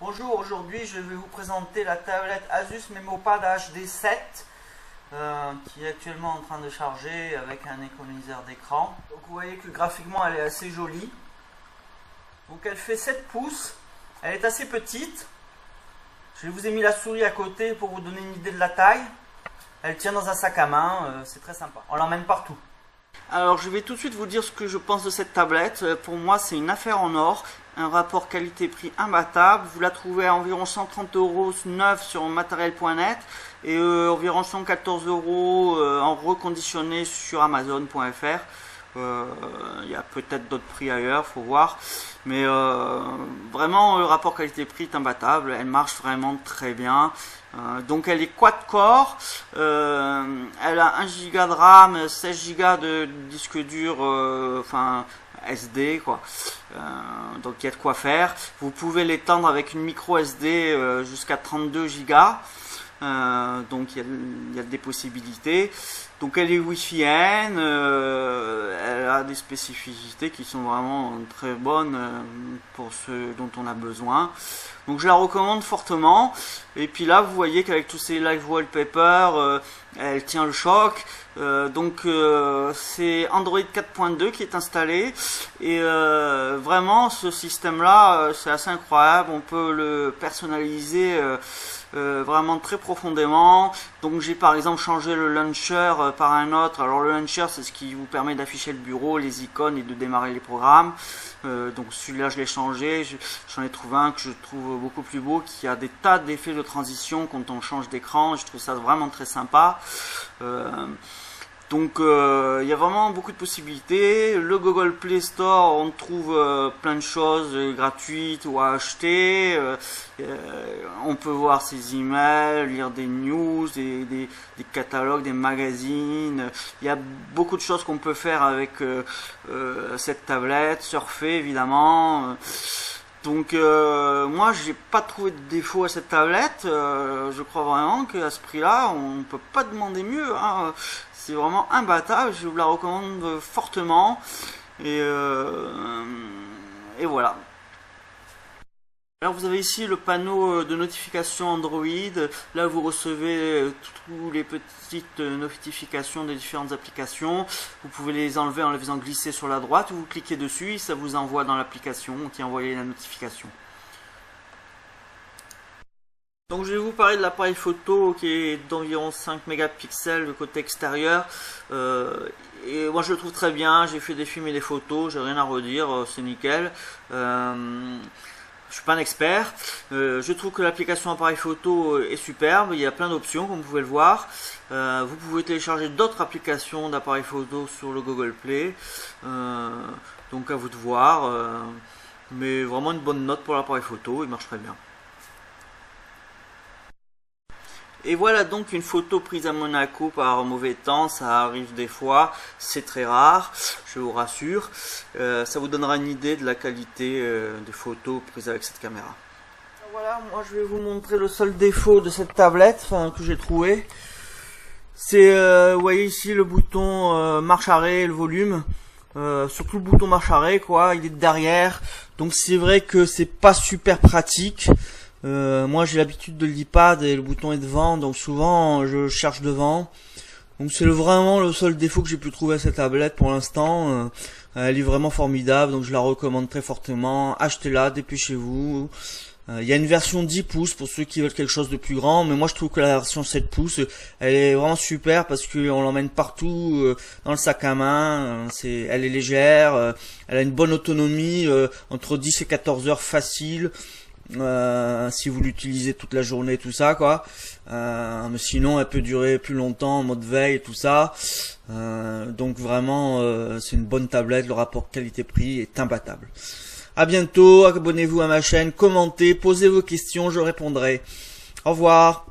Bonjour, aujourd'hui je vais vous présenter la tablette Asus MemoPad HD 7 qui est actuellement en train de charger avec un économiseur d'écran. Donc vous voyez que graphiquement elle est assez jolie. Donc elle fait 7 pouces, elle est assez petite. Je vous ai mis la souris à côté pour vous donner une idée de la taille. Elle tient dans un sac à main, c'est très sympa. On l'emmène partout. Alors je vais tout de suite vous dire ce que je pense de cette tablette. Pour moi c'est une affaire en or, un rapport qualité-prix imbattable. Vous la trouvez à environ 130 € neuf sur matériel.net et environ 114 € en reconditionné sur amazon.fr. Il y a peut-être d'autres prix ailleurs, faut voir. Mais vraiment le rapport qualité-prix est imbattable, elle marche vraiment très bien. Donc elle est quad-core, elle a 1 Go de RAM, 16 Go de disque dur, enfin SD quoi. Donc il y a de quoi faire. Vous pouvez l'étendre avec une micro SD jusqu'à 32 Go. Donc il y a des possibilités. Donc elle est Wi-Fi N, elle a des spécificités qui sont vraiment très bonnes pour ce dont on a besoin. Donc je la recommande fortement. Et puis là vous voyez qu'avec tous ces live wallpaper, elle tient le choc. Donc c'est Android 4.2 qui est installé. Et vraiment ce système là c'est assez incroyable. On peut le personnaliser vraiment très profondément. Donc j'ai par exemple changé le launcher par un autre. Alors le launcher c'est ce qui vous permet d'afficher le bureau, les icônes et de démarrer les programmes. Donc celui-là je l'ai changé, j'en ai trouvé un que je trouve beaucoup plus beau, qui a des tas d'effets de transition quand on change d'écran. Je trouve ça vraiment très sympa. Donc il y a vraiment beaucoup de possibilités. Le Google Play Store, on trouve plein de choses gratuites ou à acheter. On peut voir ses emails, lire des news, des catalogues, des magazines. Il y a beaucoup de choses qu'on peut faire avec cette tablette, surfer évidemment. Donc moi j'ai pas trouvé de défaut à cette tablette. Je crois vraiment qu'à ce prix là on peut pas demander mieux, hein. C'est vraiment imbattable, je vous la recommande fortement. Et voilà. Alors vous avez ici le panneau de notification Android. Là vous recevez toutes les petites notifications des différentes applications. Vous pouvez les enlever en les faisant glisser sur la droite. Vous cliquez dessus et ça vous envoie dans l'application qui envoie la notification. Donc je vais vous parler de l'appareil photo qui est d'environ 5 mégapixels de côté extérieur. Et moi je le trouve très bien, j'ai fait des films et des photos, j'ai rien à redire, c'est nickel. Je suis pas un expert. Je trouve que l'application appareil photo est superbe, il y a plein d'options comme vous pouvez le voir. Vous pouvez télécharger d'autres applications d'appareil photo sur le Google Play. Donc à vous de voir. Mais vraiment une bonne note pour l'appareil photo, il marche très bien. Et voilà donc une photo prise à Monaco par mauvais temps, ça arrive des fois, c'est très rare, je vous rassure. Ça vous donnera une idée de la qualité des photos prises avec cette caméra. Voilà, moi je vais vous montrer le seul défaut de cette tablette que j'ai trouvé. C'est, vous voyez ici le bouton marche arrêt et le volume. Surtout le bouton marche arrêt quoi, il est derrière. Donc c'est vrai que c'est pas super pratique. Moi j'ai l'habitude de l'iPad et le bouton est devant, donc souvent je cherche devant. Donc c'est vraiment le seul défaut que j'ai pu trouver à cette tablette pour l'instant. Elle est vraiment formidable, donc je la recommande très fortement. Achetez-la, dépêchez-vous. Il y a une version 10 pouces pour ceux qui veulent quelque chose de plus grand, mais moi je trouve que la version 7 pouces elle est vraiment super parce qu'on l'emmène partout dans le sac à main. Elle est légère, elle a une bonne autonomie, entre 10 et 14 heures facile. Si vous l'utilisez toute la journée, tout ça quoi. Mais sinon elle peut durer plus longtemps en mode veille et tout ça. Donc vraiment c'est une bonne tablette, le rapport qualité-prix est imbattable. À bientôt, abonnez-vous à ma chaîne, commentez, posez vos questions, je répondrai. Au revoir.